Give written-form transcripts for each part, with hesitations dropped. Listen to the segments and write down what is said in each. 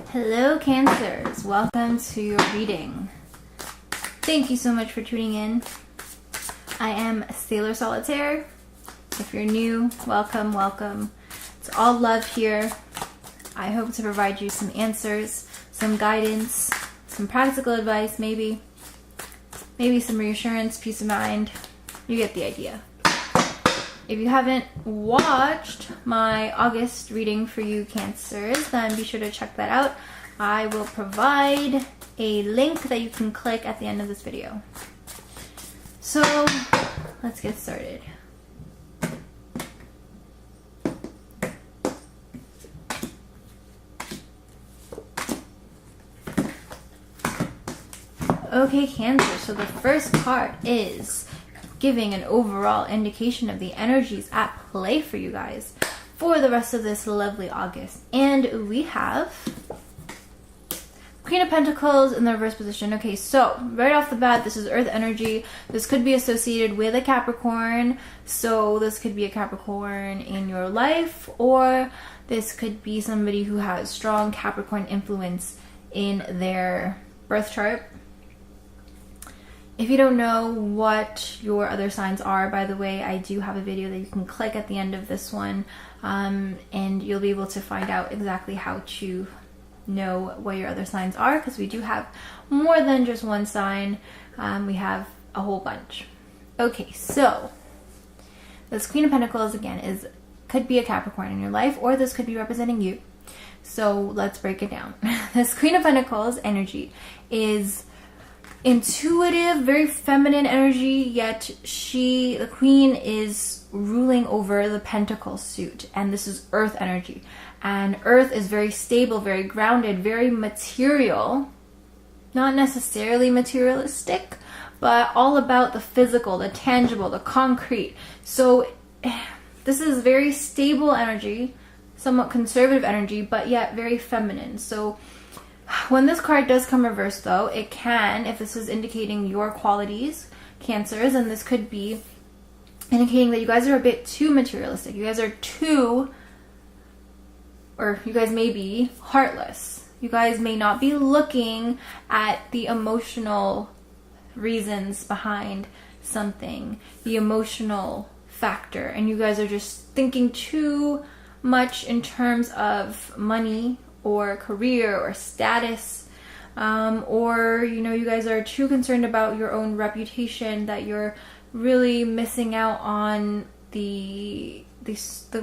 Hello Cancers, welcome to your reading. Thank you so much for tuning in. I am Sailor Solitaire. If you're new, welcome, welcome. It's all love here. I hope to provide you some answers, some guidance, some practical advice, maybe some reassurance, peace of mind. You get the idea. If you haven't watched my August reading for you Cancers, then be sure to check that out. I will provide a link that you can click at the end of this video. So let's get started. Okay, Cancer, so the first card is giving an overall indication of the energies at play for you guys for the rest of this lovely August. And we have Queen of Pentacles in the reverse position. Okay, so right off the bat, this is Earth energy. This could be associated with a Capricorn. So this could be a Capricorn in your life, or this could be somebody who has strong Capricorn influence in their birth chart. If you don't know what your other signs are, by the way, I do have a video that you can click at the end of this one, and you'll be able to find out exactly how to know what your other signs are, because we do have more than just one sign. We have a whole bunch. Okay, so this Queen of Pentacles, again, could be a Capricorn in your life, or this could be representing you. So let's break it down. This Queen of Pentacles energy is intuitive, very feminine energy, yet the queen is ruling over the pentacle suit, and this is earth energy, and earth is very stable, very grounded, very material, not necessarily materialistic, but all about the physical, the tangible, the concrete. So this is very stable energy, somewhat conservative energy, but yet very feminine. So when this card does come reversed, though, it can, if this is indicating your qualities, Cancers, and this could be indicating that you guys are a bit too materialistic. You guys are you guys may be heartless. You guys may not be looking at the emotional reasons behind something, the emotional factor, and you guys are just thinking too much in terms of money or career or status, or you guys are too concerned about your own reputation that you're really missing out on the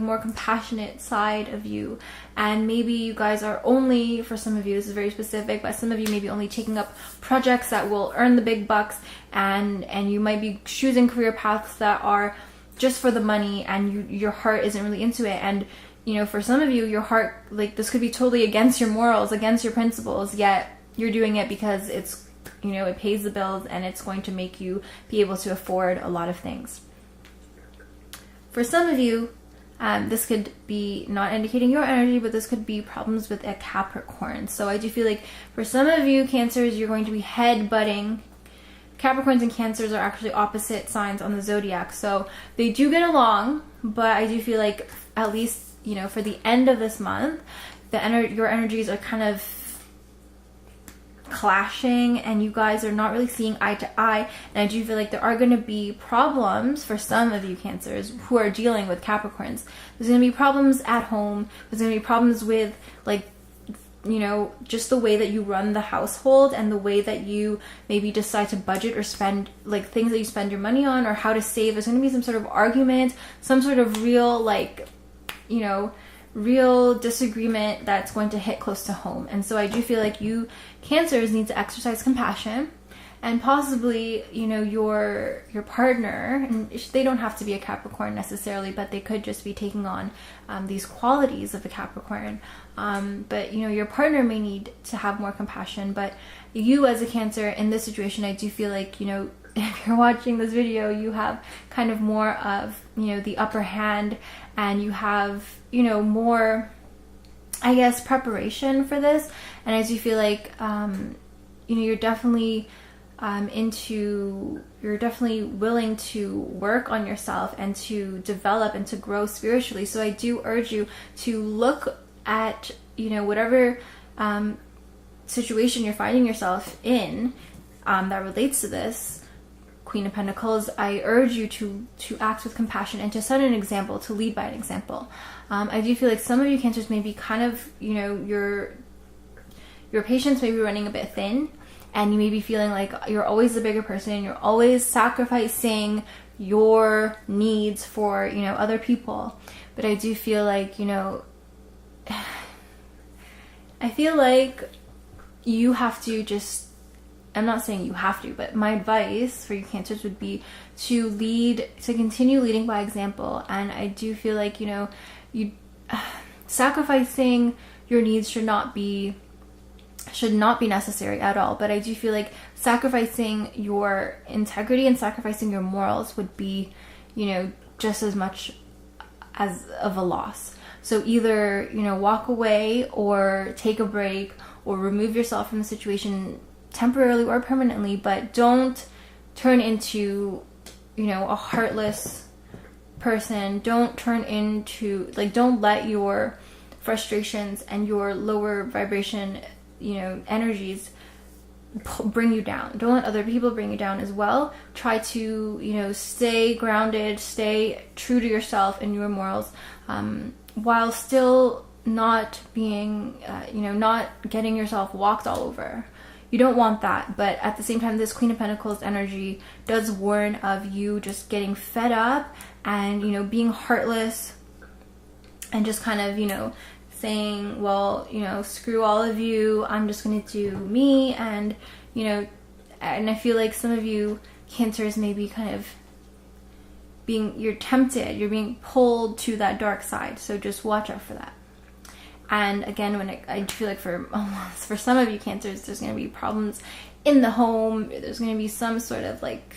more compassionate side of you. And maybe you guys are only, for some of you, this is very specific, but some of you may be only taking up projects that will earn the big bucks, and you might be choosing career paths that are just for the money, and your heart isn't really into it. And for some of you, your heart, this could be totally against your morals, against your principles, yet you're doing it because it's, it pays the bills and it's going to make you be able to afford a lot of things. For some of you, this could be not indicating your energy, but this could be problems with a Capricorn. So I do feel like for some of you Cancers, you're going to be head-butting. Capricorns and Cancers are actually opposite signs on the zodiac, so they do get along, but I do feel like at least for the end of this month, your energies are kind of clashing, and you guys are not really seeing eye to eye. And I do feel like there are going to be problems for some of you Cancers who are dealing with Capricorns. There's going to be problems at home. There's going to be problems with just the way that you run the household, and the way that you maybe decide to budget or spend, things that you spend your money on, or how to save. There's going to be some sort of argument, some sort of real real disagreement that's going to hit close to home. And so I do feel like you Cancers need to exercise compassion, and possibly your partner, and they don't have to be a Capricorn necessarily, but they could just be taking on these qualities of a Capricorn, but your partner may need to have more compassion. But you as a Cancer in this situation, I do feel like if you're watching this video, you have kind of more of the upper hand, and you have more, I guess, preparation for this. And I do feel like you're definitely you're definitely willing to work on yourself and to develop and to grow spiritually. So I do urge you to look at whatever situation you're finding yourself in that relates to this Queen of Pentacles, I urge you to act with compassion and to set an example, to lead by an example. I do feel like some of you Cancers may be kind of, you know, your patience may be running a bit thin, and you may be feeling like you're always the bigger person, you're always sacrificing your needs for, you know, other people. But I do feel like, you know, I feel like you have to just, I'm not saying you have to, but my advice for you Cancers would be to continue leading by example. And I do feel like, you know, sacrificing your needs should not be necessary at all. But I do feel like sacrificing your integrity and sacrificing your morals would be, you know, just as much as of a loss. So either, you know, walk away or take a break or remove yourself from the situation temporarily or permanently, but don't turn into, you know, a heartless person. Don't turn into, like, don't let your frustrations and your lower vibration, you know, energies bring you down. Don't let other people bring you down as well. Try to, you know, stay grounded, stay true to yourself and your morals, while still not being, you know, not getting yourself walked all over. You don't want that, but at the same time, this Queen of Pentacles energy does warn of you just getting fed up and, you know, being heartless and just kind of, you know, saying, well, you know, screw all of you, I'm just going to do me. And, you know, and I feel like some of you Cancers may be kind of you're tempted, you're being pulled to that dark side. So just watch out for that. And again, I feel like for some of you Cancers, there's going to be problems in the home. There's going to be some sort of like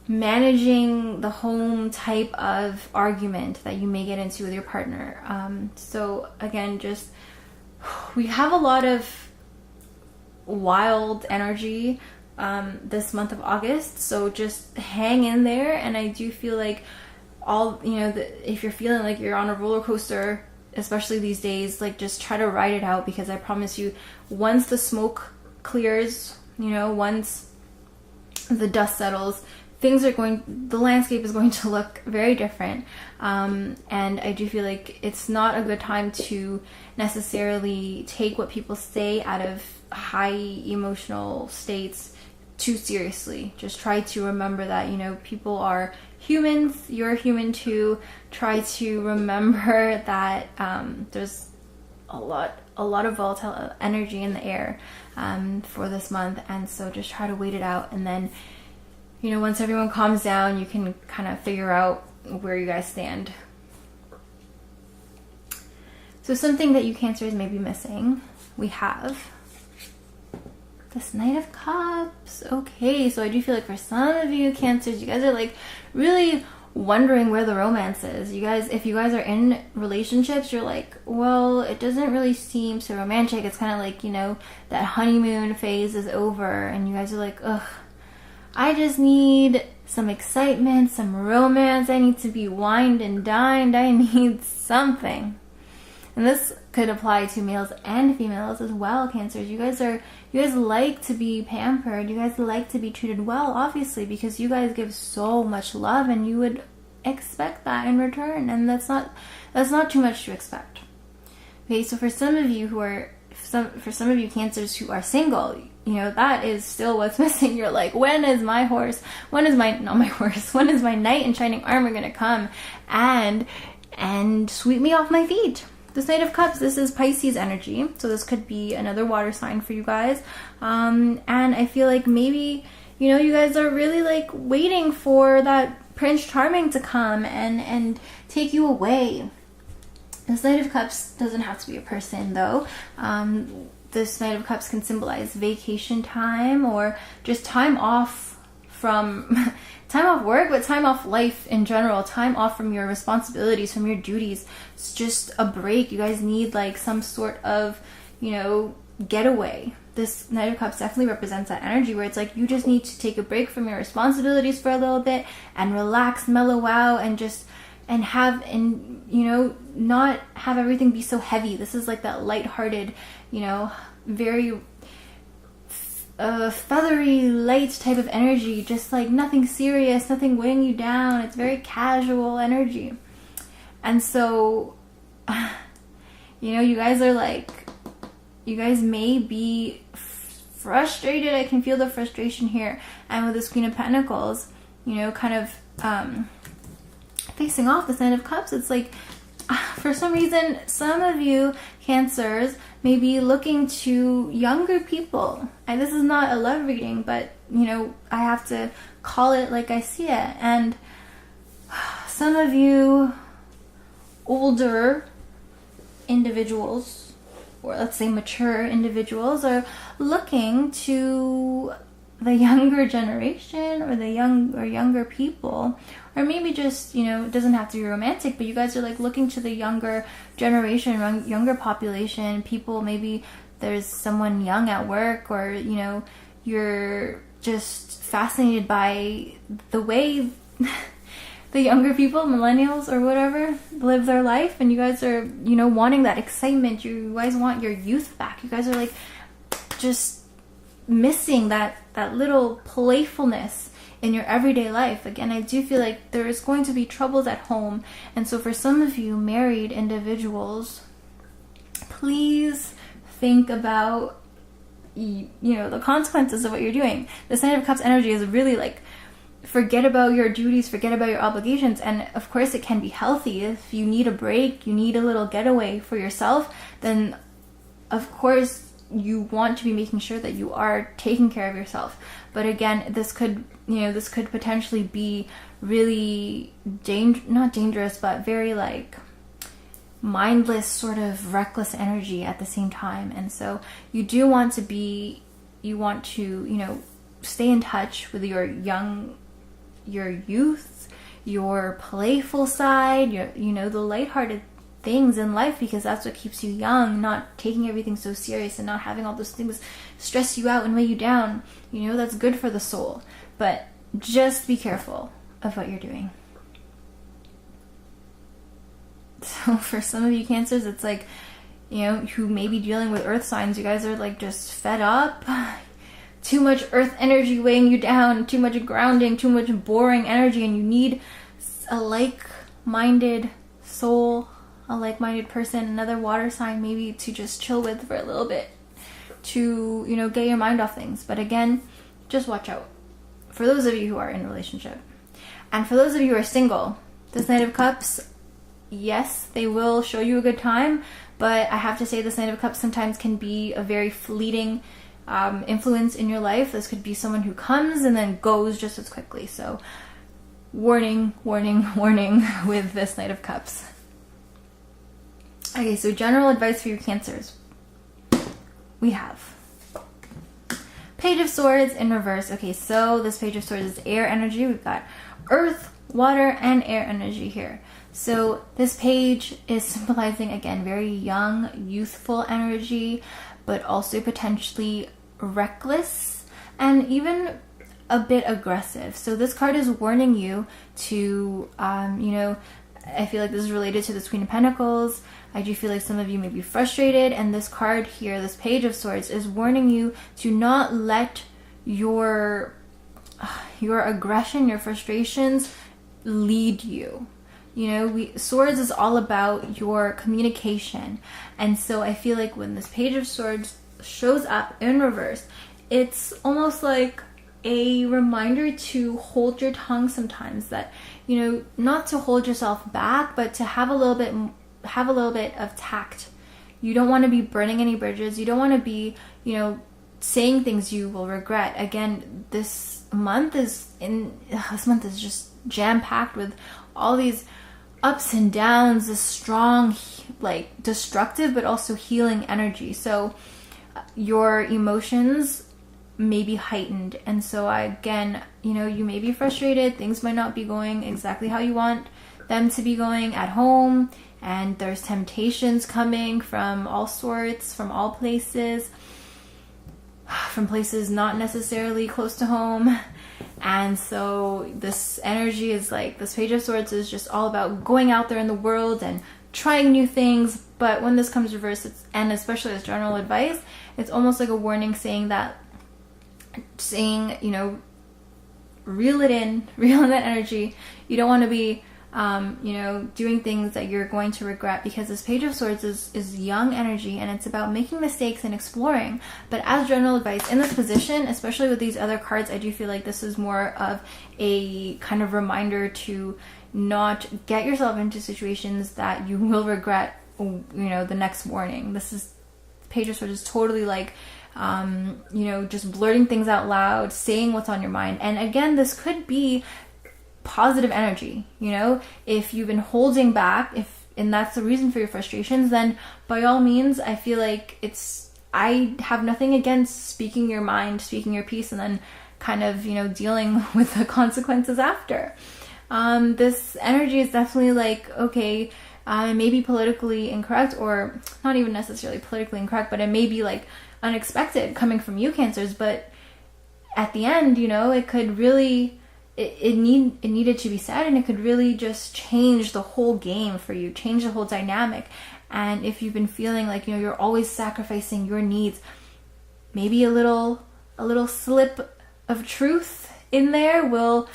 managing the home type of argument that you may get into with your partner. So again, just, we have a lot of wild energy this month of August. So just hang in there. And I do feel like if you're feeling like you're on a roller coaster, especially these days, like, just try to ride it out, because I promise you, once the smoke clears, you know, once the dust settles, the landscape is going to look very different. And I do feel like it's not a good time to necessarily take what people say out of high emotional states too seriously. Just try to remember that, you know, people are humans, you're human too. Try to remember that there's a lot of volatile energy in the air for this month, and so just try to wait it out, and then, you know, once everyone calms down, you can kind of figure out where you guys stand. So something that you Cancers may be missing, we have this Knight of Cups. Okay, so I do feel like for some of you Cancers, you guys are like really wondering where the romance is. You guys, if you guys are in relationships, you're like, well, it doesn't really seem so romantic. It's kind of like, you know, that honeymoon phase is over, and you guys are like, ugh, I just need some excitement, some romance. I need to be wined and dined. I need something. And this could apply to males and females as well, Cancers. You guys like to be pampered. You guys like to be treated well, obviously, because you guys give so much love, and you would expect that in return. And that's not too much to expect. Okay, so for some of you Cancers who are single, you know, that is still what's missing. You're like, when is my knight in shining armor gonna come and sweep me off my feet? This Knight of Cups, this is Pisces energy, so this could be another water sign for you guys. And I feel like maybe, you know, you guys are really like waiting for that Prince Charming to come and take you away. This Knight of Cups doesn't have to be a person, though. This Knight of Cups can symbolize vacation time, or just time off from time off work, but time off life in general, time off from your responsibilities, from your duties. It's just a break. You guys need like some sort of, you know, getaway. This Knight of Cups definitely represents that energy where it's like you just need to take a break from your responsibilities for a little bit and relax, mellow out, and just and not have everything be so heavy. This is like that lighthearted, very feathery, light type of energy, just like nothing serious, nothing weighing you down. It's very casual energy. And so, you guys may be frustrated. I can feel the frustration here. And with this Queen of Pentacles, kind of facing off the Knight of Cups, it's like, for some reason, some of you Cancers may be looking to younger people. And this is not a love reading, but, I have to call it like I see it. And some of you older individuals, or let's say mature individuals, are looking to the younger generation or younger people, or maybe just, it doesn't have to be romantic, but you guys are like looking to the younger generation, younger population, people. Maybe there's someone young at work, or, you're just fascinated by the way the younger people, millennials or whatever, live their life, and you guys are, wanting that excitement. You guys want your youth back. You guys are like just missing that little playfulness in your everyday life. Again, I do feel like there is going to be troubles at home. And so for some of you married individuals, please think about, the consequences of what you're doing. The Knight of Cups energy is really like, forget about your duties, forget about your obligations. And of course it can be healthy. If you need a break, you need a little getaway for yourself, then of course you want to be making sure that you are taking care of yourself. But again, this could potentially be really not dangerous, but very like mindless, sort of reckless energy at the same time. And so you want to stay in touch with your youth, your playful side, the lighthearted things in life, because that's what keeps you young, not taking everything so serious and not having all those things stress you out and weigh you down. That's good for the soul, but just be careful of what you're doing. So for some of you Cancers, it's like, who may be dealing with earth signs, you guys are like just fed up. Too much earth energy weighing you down, too much grounding, too much boring energy, and you need a like-minded soul, a like-minded person, another water sign maybe to just chill with for a little bit, to, get your mind off things. But again, just watch out for those of you who are in a relationship. And for those of you who are single, this Knight of Cups, yes, they will show you a good time, but I have to say this Knight of Cups sometimes can be a very fleeting influence in your life. This could be someone who comes and then goes just as quickly. So warning, warning, warning with this Knight of Cups. Okay, so general advice for you Cancers. We have Page of Swords in reverse. Okay, so this Page of Swords is air energy. We've got earth, water, and air energy here. So this page is symbolizing, again, very young, youthful energy, but also potentially reckless and even a bit aggressive. So this card is warning you to, I feel like this is related to this Queen of Pentacles. I do feel like some of you may be frustrated, and this card here, this Page of Swords, is warning you to not let your aggression, your frustrations lead you. Swords is all about your communication. And so I feel like when this Page of Swords shows up in reverse, it's almost like a reminder to hold your tongue sometimes, that, not to hold yourself back, but to have a little bit of tact. You don't want to be burning any bridges. You don't want to be, saying things you will regret. Again, this month is just jam-packed with all these ups and downs, this strong, like, destructive but also healing energy. So your emotions may be heightened, and so again, you may be frustrated. Things might not be going exactly how you want them to be going at home, and there's temptations coming from all sorts, from all places, from places not necessarily close to home. And so this energy is like, this Page of Swords is just all about going out there in the world and trying new things. But when this comes reversed, and especially as general advice, it's almost like a warning saying, you know, reel in that energy. You don't want to be you know, doing things that you're going to regret, because this Page of Swords is young energy, and it's about making mistakes and exploring. But as general advice in this position, especially with these other cards, I do feel like this is more of a kind of reminder to not get yourself into situations that you will regret, you know, the next morning. This is, Page of Swords is totally like, you know, just blurting things out loud, saying what's on your mind. And again, this could be positive energy, you know, if you've been holding back, and that's the reason for your frustrations, then by all means, I feel like I have nothing against speaking your mind, speaking your piece, and then kind of, you know, dealing with the consequences after. This energy is definitely like, okay, it may be politically incorrect, or not even necessarily politically incorrect, but it may be like unexpected coming from you, Cancers, but at the end, you know, it could really, it needed to be said, and it could really just change the whole game for you, change the whole dynamic. And if you've been feeling like, you know, you're always sacrificing your needs, maybe a little slip of truth in there will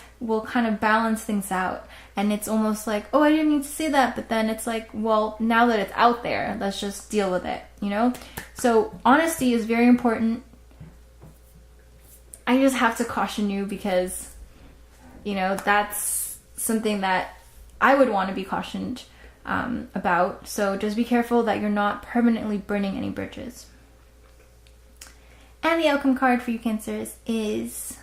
kind of balance things out. And it's almost like, oh, I didn't need to say that, but then it's like, well, now that it's out there, let's just deal with it, you know? So honesty is very important. I just have to caution you, because, you know, that's something that I would want to be cautioned about. So just be careful that you're not permanently burning any bridges. And the outcome card for you, Cancers, is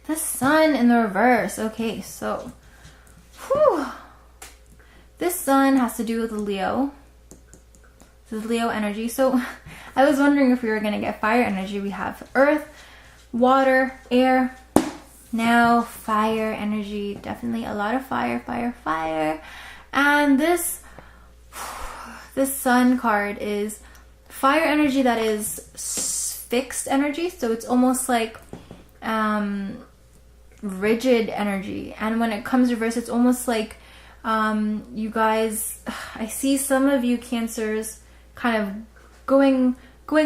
the Sun in the reverse. Okay, so this Sun has to do with Leo. This is Leo energy. So I was wondering if we were going to get fire energy. We have Earth, water, air. Now fire energy, definitely a lot of fire. And this Sun card is fire energy that is fixed energy. So it's almost like rigid energy. And when it comes reverse, it's almost like you guys, I see some of you Cancers kind of going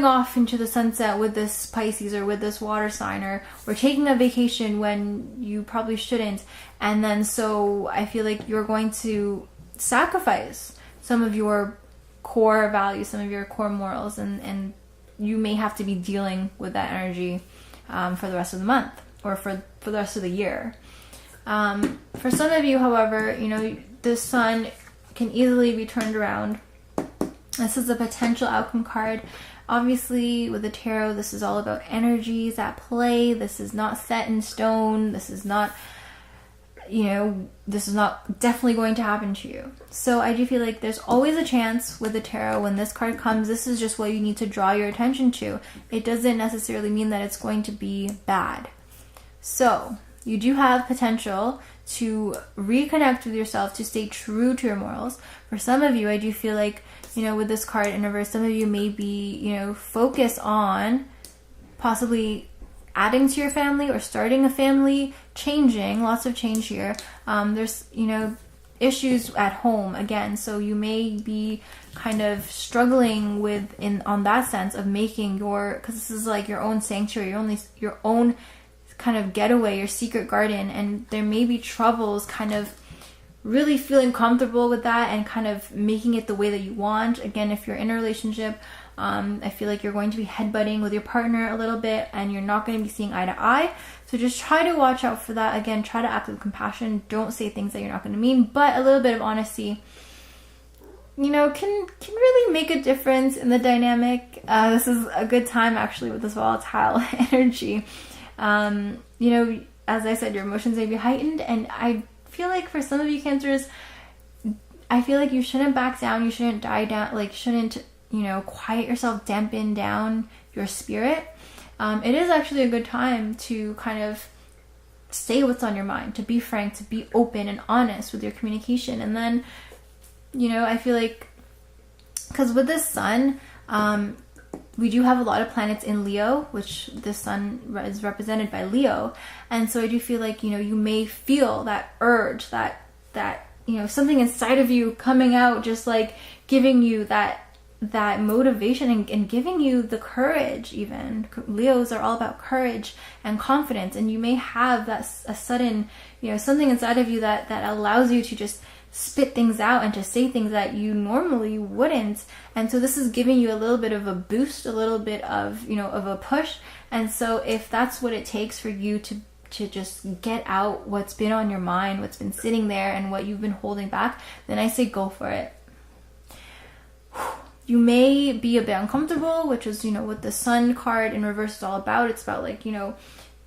off into the sunset with this Pisces or with this water sign, or taking a vacation when you probably shouldn't. And then so I feel like you're going to sacrifice some of your core values, some of your core morals, and you may have to be dealing with that energy for the rest of the month, or for the rest of the year. For some of you, however, you know, the Sun can easily be turned around. This is a potential outcome card. Obviously, with the tarot, this is all about energies at play. This is not set in stone. This is not, you know, this is not definitely going to happen to you. So I do feel like there's always a chance with the tarot. When this card comes, this is just what you need to draw your attention to. It doesn't necessarily mean that it's going to be bad. So you do have potential to reconnect with yourself, to stay true to your morals. For some of you, I do feel like, you know, with this card in reverse, some of you may be, you know, focus on possibly adding to your family or starting a family, changing, lots of change here. There's, you know, issues at home again, so you may be kind of struggling on that sense of making because this is like your own sanctuary, your own kind of getaway, your secret garden, and there may be troubles kind of really feeling comfortable with that and kind of making it the way that you want. Again, if you're in a relationship, I feel like you're going to be headbutting with your partner a little bit, and you're not going to be seeing eye to eye. So just try to watch out for that. Again, try to act with compassion. Don't say things that you're not going to mean, but a little bit of honesty, you know, can really make a difference in the dynamic. This is a good time actually with this volatile energy. You know, as I said, your emotions may be heightened, and I feel like for some of you Cancers, I feel like you shouldn't back down, you shouldn't die down, like shouldn't, you know, quiet yourself, dampen down your spirit. It is actually a good time to kind of say what's on your mind, to be frank, to be open and honest with your communication. And then, you know, I feel like, because with this Sun, we do have a lot of planets in Leo, which the sun is represented by Leo. And so I do feel like, you know, you may feel that urge, that, you know, something inside of you coming out, just like giving you that motivation and giving you the courage. Even Leos are all about courage and confidence, and you may have a sudden, you know, something inside of you that allows you to just spit things out and to say things that you normally wouldn't. And so this is giving you a little bit of a boost, a little bit of, you know, of a push. And so if that's what it takes for you to just get out what's been on your mind, what's been sitting there and what you've been holding back, then I say go for it. You may be a bit uncomfortable, which is, you know, what the Sun card in reverse is all about. It's about, like, you know,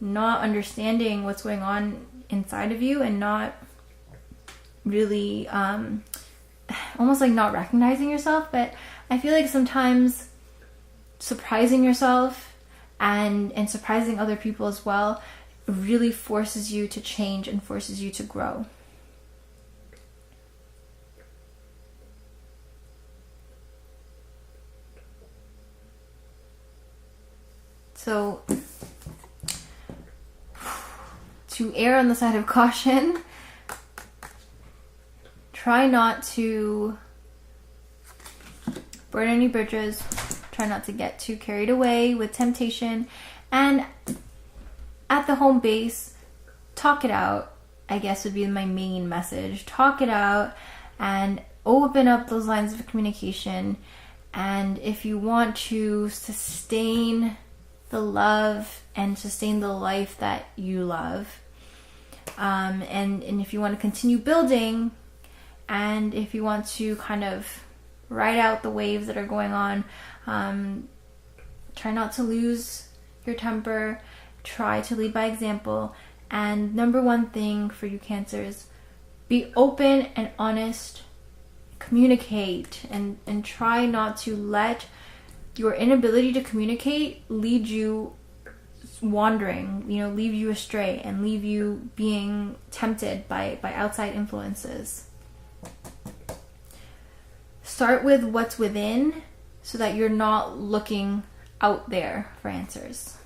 not understanding what's going on inside of you and not really almost like not recognizing yourself. But I feel like sometimes surprising yourself and surprising other people as well really forces you to change and forces you to grow. So to err on the side of caution, try not to burn any bridges. Try not to get too carried away with temptation. And at the home base, talk it out, I guess would be my main message. Talk it out and open up those lines of communication. And if you want to sustain the love and sustain the life that you love, and if you want to continue building, and if you want to kind of ride out the waves that are going on, try not to lose your temper. Try to lead by example. And number one thing for you Cancers, be open and honest. Communicate and try not to let your inability to communicate lead you wandering, you know, leave you astray and leave you being tempted by outside influences. Start with what's within so that you're not looking out there for answers.